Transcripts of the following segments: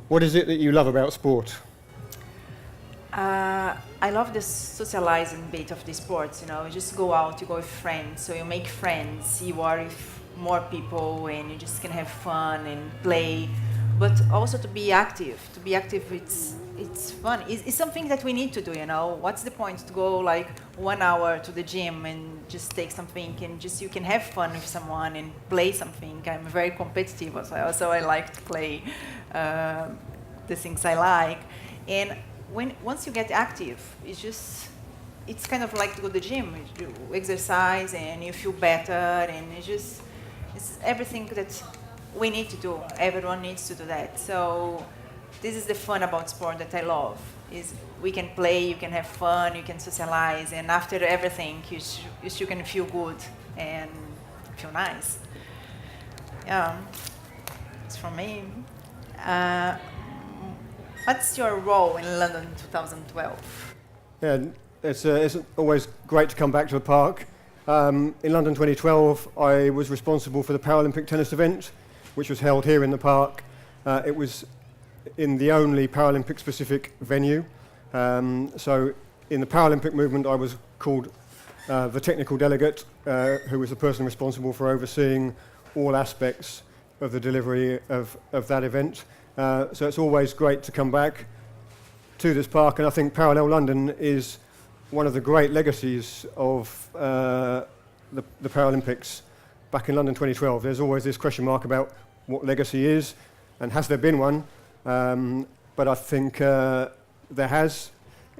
What is it that you love about sport? I love the socializing bit of the sports. You just go out, you go with friends, so you make friends, you are with more people, and you just can have fun and play. But also to be active. To be active, it's fun. It's something that we need to do. What's the point to go like 1 hour to the gym and just take something and just you can have fun with someone and play something. I'm very competitive, so I like to play the things I like. And once you get active, it's kind of like to go to the gym. You exercise and you feel better, and it's everything that we need to do. Everyone needs to do that. So this is the fun about sport that I love. Is we can play, you can have fun, you can socialize, and after everything, you still can feel good and feel nice. Yeah, it's from me. What's your role in London 2012? Yeah, it's always great to come back to the park. In London 2012, I was responsible for the Paralympic tennis event, which was held here in the park. It was in the only Paralympic-specific venue. So in the Paralympic movement, I was called the technical delegate, who was the person responsible for overseeing all aspects of the delivery of that event. So it's always great to come back to this park, and I think Parallel London is one of the great legacies of the Paralympics back in London 2012. There's always this question mark about what legacy is, and has there been one? But I think there has,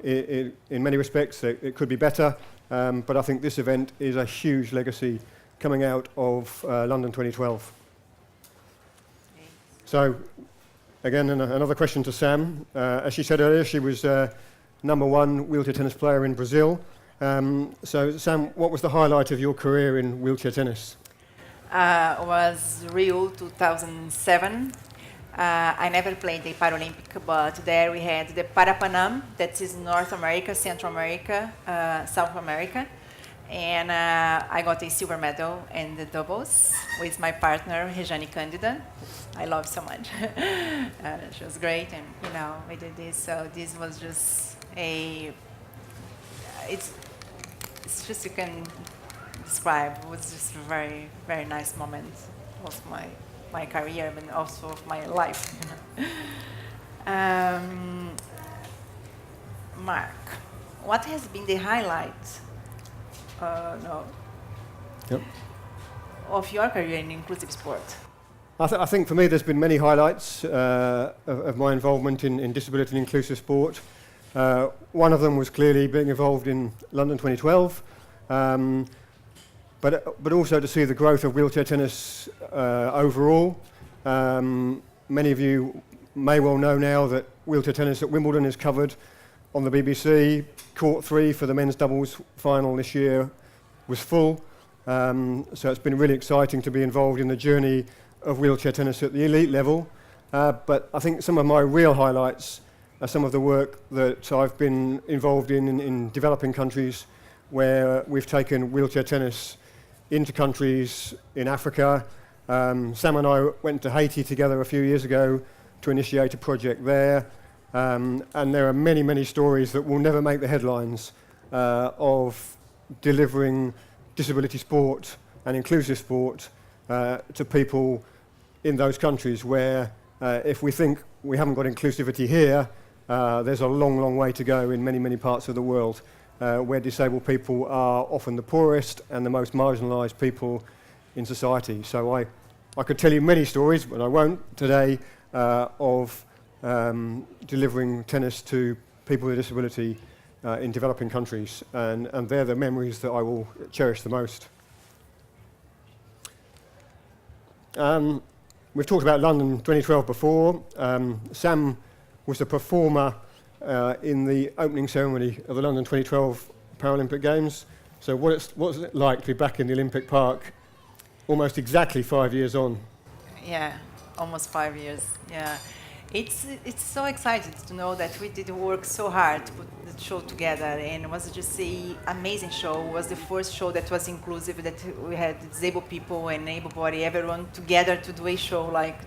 in many respects. It could be better, but I think this event is a huge legacy coming out of London 2012. So, again, another question to Sam. As she said earlier, she was #1 wheelchair tennis player in Brazil. So, Sam, what was the highlight of your career in wheelchair tennis? Was Rio 2007. I never played the Paralympic, but there we had the Parapanam, that is North America, Central America, South America. And I got a silver medal in the doubles with my partner, Rejane Candida. I love so much. She was great, and we did this. So this was just it's just you can describe. It was just a very, very nice moment of my career, but also of my life. Mark, what has been the highlight of your career in inclusive sport? I think for me there's been many highlights of my involvement in disability and inclusive sport. One of them was clearly being involved in London 2012, but also to see the growth of wheelchair tennis overall. Many of you may well know now that wheelchair tennis at Wimbledon is covered on the BBC. Court 3 for the men's doubles final this year was full. So it's been really exciting to be involved in the journey of wheelchair tennis at the elite level. But I think some of my real highlights are some of the work that I've been involved in developing countries, where we've taken wheelchair tennis into countries in Africa. Sam and I went to Haiti together a few years ago to initiate a project there. And there are many, many stories that will never make the headlines of delivering disability sport and inclusive sport to people in those countries, where if we think we haven't got inclusivity here, there's a long, long way to go in many, many parts of the world, where disabled people are often the poorest and the most marginalised people in society. So I could tell you many stories, but I won't today, of delivering tennis to people with disability in developing countries, and they're the memories that I will cherish the most. We've talked about London 2012 before. Sam was the performer in the opening ceremony of the London 2012 Paralympic Games. So what was it like to be back in the Olympic Park almost exactly 5 years on? Yeah, almost 5 years, yeah. It's so exciting to know that we did work so hard to put the show together, and it was just an amazing show. It was the first show that was inclusive, that we had disabled people and able-bodied, everyone together to do a show like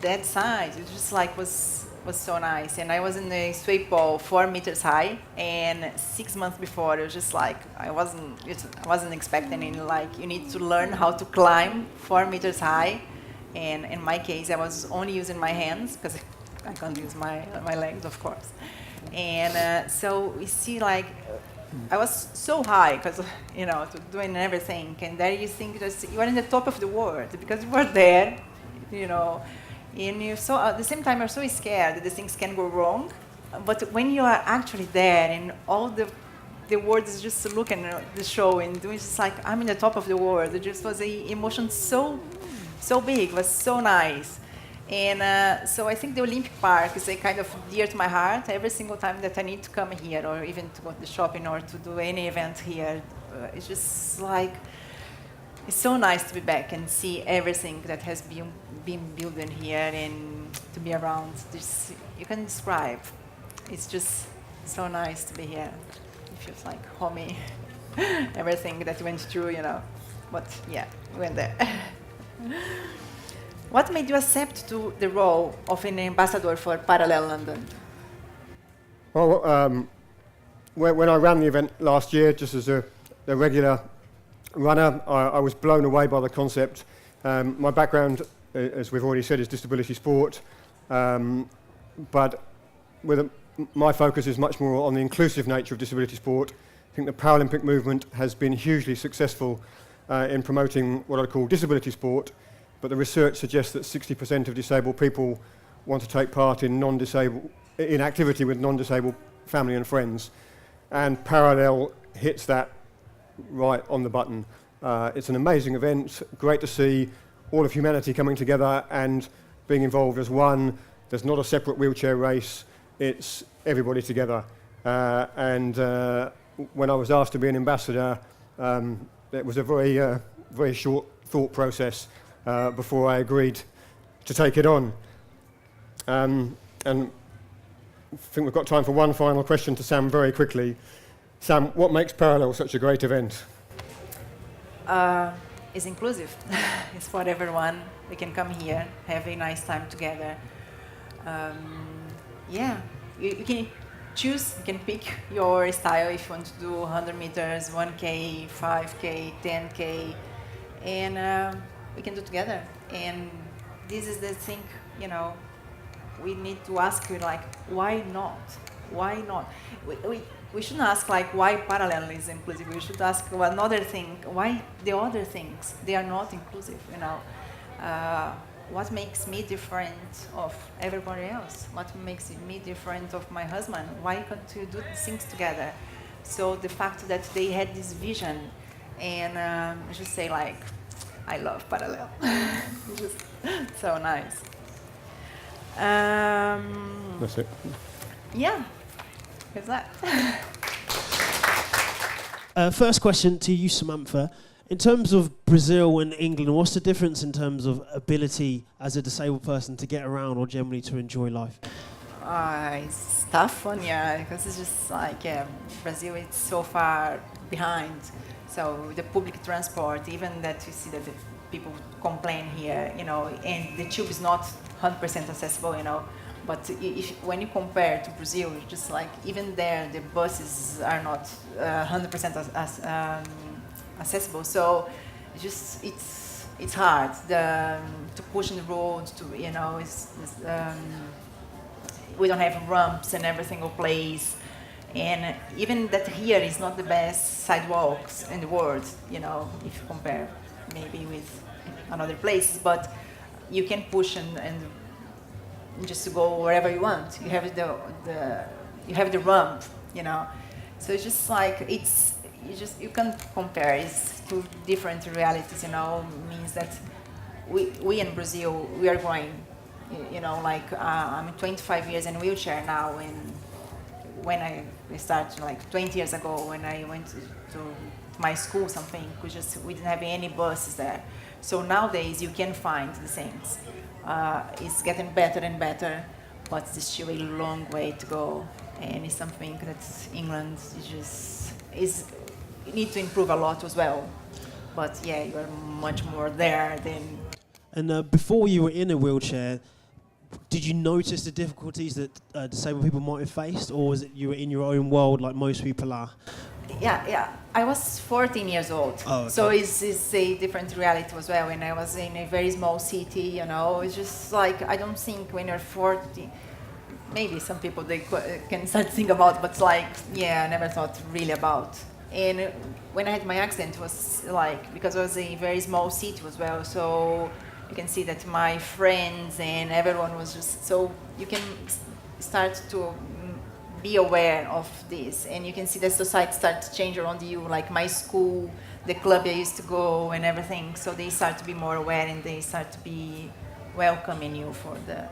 that size, it just like was so nice. And I was in a sway pole 4 meters high, and 6 months before, it was just like I wasn't expecting it. Like you need to learn how to climb 4 meters high, and in my case, I was only using my hands because I can't use my legs, of course. And so we see like I was so high because doing everything, and there you think that you are in the top of the world because you were there, and you so at the same time you're so scared that the things can go wrong, but when you are actually there and all the world is just looking at the show and doing just like I'm in the top of the world, it just was a emotion so big, it was so nice. And so I think the Olympic Park is a kind of dear to my heart. Every single time that I need to come here, or even to go to the shopping or to do any event here, it's just like it's so nice to be back and see everything that has been built in here and to be around. This, you can describe. It's just so nice to be here. It feels like homey. Everything that went through, But yeah, we went there. What made you accept to the role of an ambassador for Parallel London? Well, when I ran the event last year, just as a regular runner, I was blown away by the concept. My background, as we've already said, is disability sport, but my focus is much more on the inclusive nature of disability sport. I think the Paralympic movement has been hugely successful in promoting what I call disability sport, but the research suggests that 60% of disabled people want to take part in activity with non-disabled family and friends, and Parallel hits that right on the button. It's an amazing event, great to see all of humanity coming together and being involved as one. There's not a separate wheelchair race, it's everybody together. And when I was asked to be an ambassador, it was a very short thought process before I agreed to take it on. And I think we've got time for one final question to Sam very quickly. Sam, what makes Parallel such a great event? It's inclusive. It's for everyone. We can come here, have a nice time together. You can choose, you can pick your style if you want to do 100 meters, 1K, 5K, 10K, and we can do together. And this is the thing, we need to ask you, like, why not? Why not? We shouldn't ask, like, why Parallel is inclusive. We should ask another thing, why the other things, they are not inclusive, What makes me different of everybody else? What makes me different of my husband? Why can't you do things together? So the fact that they had this vision, and I just say, like, I love Parallel. It's just so nice. That's it. Yeah, here's that. First question to you, Samantha. In terms of Brazil and England, what's the difference in terms of ability as a disabled person to get around or generally to enjoy life? It's tough one, yeah, because it's just like Brazil is so far behind. So the public transport, even that you see that the people complain here, and the tube is not 100% accessible, But when you compare to Brazil, just like even there, the buses are not 100% accessible. So it's hard to push in the roads. We don't have ramps in every single place, and even that here is not the best sidewalks in the world. If you compare maybe with another places, but you can push and just to go wherever you want. You have the ramp, So it's just like you can't compare. It's two different realities, Means that we in Brazil, we are growing, I'm 25 years in a wheelchair now, and when I started like 20 years ago, when I went to my school, we didn't have any buses there. So nowadays you can find the things. It's getting better and better, but there's still a long way to go, and it's something that England need to improve a lot as well. But yeah, you are much more there than. And before you were in a wheelchair, did you notice the difficulties that disabled people might have faced, or was it you were in your own world like most people are? Yeah. I was 14 years old, so it's a different reality as well. When I was in a very small city, it's just like, I don't think when you're 40, maybe some people they can start to think about, but like, I never thought really about. And when I had my accident, it was like, because I was in a very small city as well, so you can see that my friends and everyone was just, so you can start to be aware of this, and you can see the society start to change around you, like my school, the club I used to go and everything, so they start to be more aware and they start to be welcoming you for the...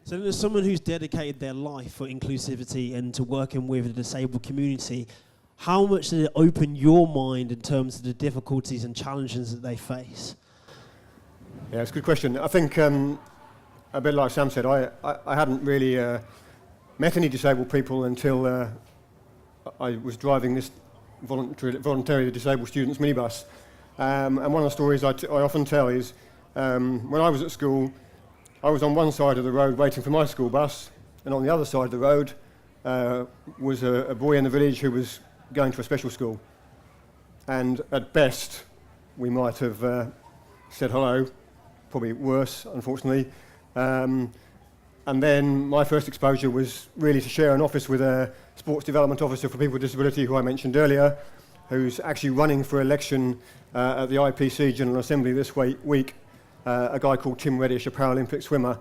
So there's someone who's dedicated their life for inclusivity and to working with the disabled community. How much did it open your mind in terms of the difficulties and challenges that they face? Yeah, it's a good question. I think, a bit like Sam said, I hadn't really met any disabled people until I was driving this voluntarily disabled students minibus. And one of the stories I often tell is, when I was at school, I was on one side of the road waiting for my school bus, and on the other side of the road was a boy in the village who was going to a special school. And at best, we might have said hello, probably worse, unfortunately. And then my first exposure was really to share an office with a sports development officer for people with disability, who I mentioned earlier, who's actually running for election at the IPC General Assembly this week, a guy called Tim Reddish, a Paralympic swimmer.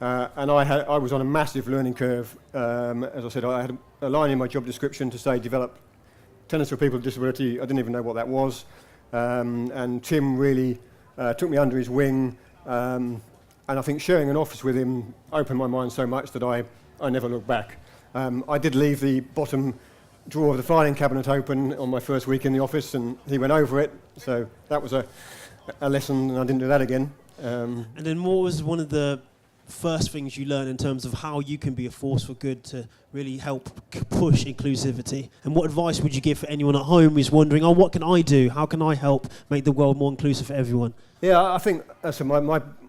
And I was on a massive learning curve. As I said, I had a line in my job description to say develop tennis for people with disability. I didn't even know what that was. And Tim really took me under his wing. And I think sharing an office with him opened my mind so much that I never looked back. I did leave the bottom drawer of the filing cabinet open on my first week in the office, and he went over it. So that was a lesson, and I didn't do that again. And then what was one of the first things you learned in terms of how you can be a force for good to really help push inclusivity? And what advice would you give for anyone at home who's wondering, what can I do? How can I help make the world more inclusive for everyone? Yeah, I think so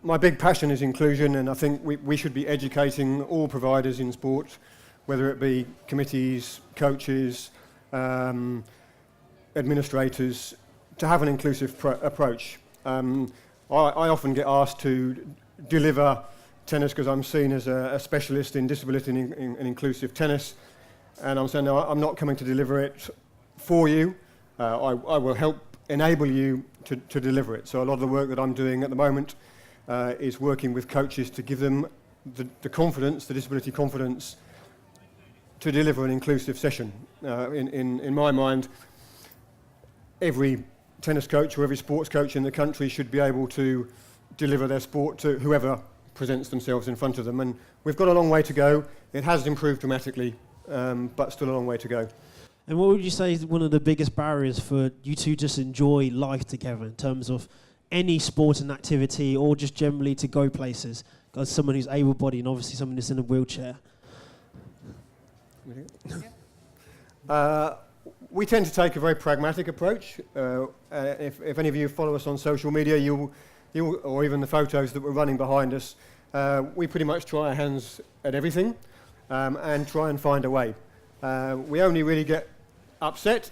my big passion is inclusion, and I think we should be educating all providers in sport, whether it be committees, coaches, administrators, to have an inclusive approach. I often get asked to deliver tennis because I'm seen as a specialist in disability and inclusive tennis, and I'm saying, no, I'm not coming to deliver it for you. I will help enable you to deliver it. So a lot of the work that I'm doing at the moment is working with coaches to give them the confidence, the disability confidence, to deliver an inclusive session. In my mind, every tennis coach or every sports coach in the country should be able to deliver their sport to whoever presents themselves in front of them. And we've got a long way to go. It has improved dramatically, but still a long way to go. And what would you say is one of the biggest barriers for you to just enjoy life together in terms of any sport and activity, or just generally to go places? As someone who's able-bodied and obviously someone who's in a wheelchair. We tend to take a very pragmatic approach. If any of you follow us on social media, you or even the photos that we're running behind us, we pretty much try our hands at everything and try and find a way. We only really get upset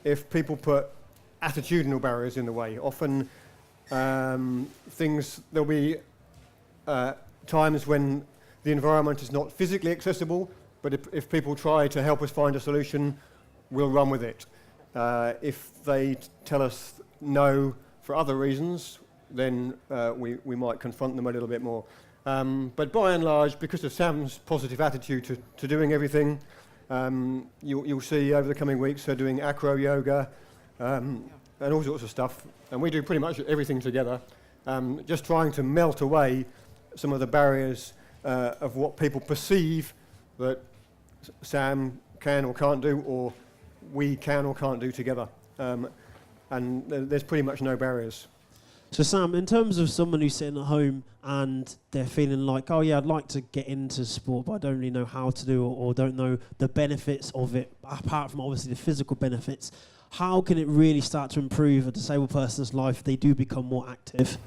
if people put attitudinal barriers in the way. Often there'll be times when the environment is not physically accessible, but if people try to help us find a solution, we'll run with it. If they tell us no for other reasons, then we might confront them a little bit more. But by and large, because of Sam's positive attitude to doing everything, you'll see over the coming weeks her doing acro yoga and all sorts of stuff. And we do pretty much everything together, just trying to melt away some of the barriers of what people perceive that Sam can or can't do, or we can or can't do together. And there's pretty much no barriers. So Sam, in terms of someone who's sitting at home and they're feeling like, oh yeah, I'd like to get into sport, but I don't really know how to do it, or don't know the benefits of it, apart from obviously the physical benefits, how can it really start to improve a disabled person's life if they do become more active?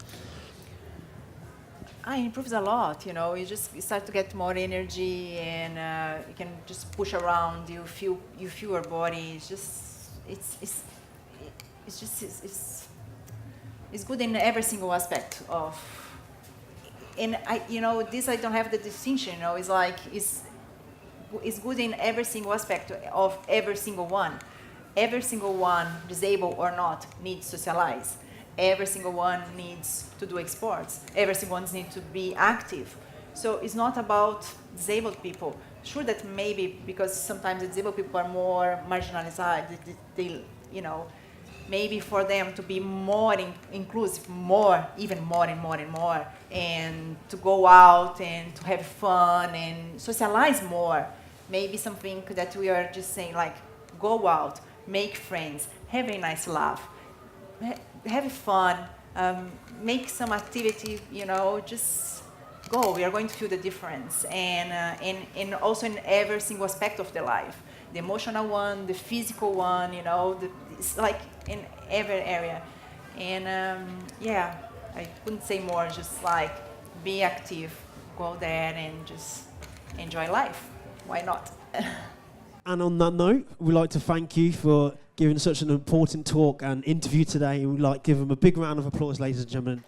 it improves a lot, you know. You start to get more energy, and you can just push around. You feel your body. It's good in every single aspect of. And this I don't have the distinction. You know, it's good in every single aspect of every single one. Every single one, disabled or not, needs to socialize. Every single one needs to do sports. Every single one needs to be active. So it's not about disabled people. Sure that maybe because sometimes disabled people are more marginalized, they maybe for them to be more inclusive, even more and more and more, and to go out and to have fun and socialize more. Maybe something that we are just saying, like, go out, make friends, have a nice laugh, have fun, make some activity, just go. We are going to feel the difference. And also in every single aspect of the life, the emotional one, the physical one, it's like in every area. And I couldn't say more, just like be active, go there and just enjoy life. Why not? And on that note, we'd like to thank you for giving such an important talk and interview today. And we'd like to give them a big round of applause, ladies and gentlemen.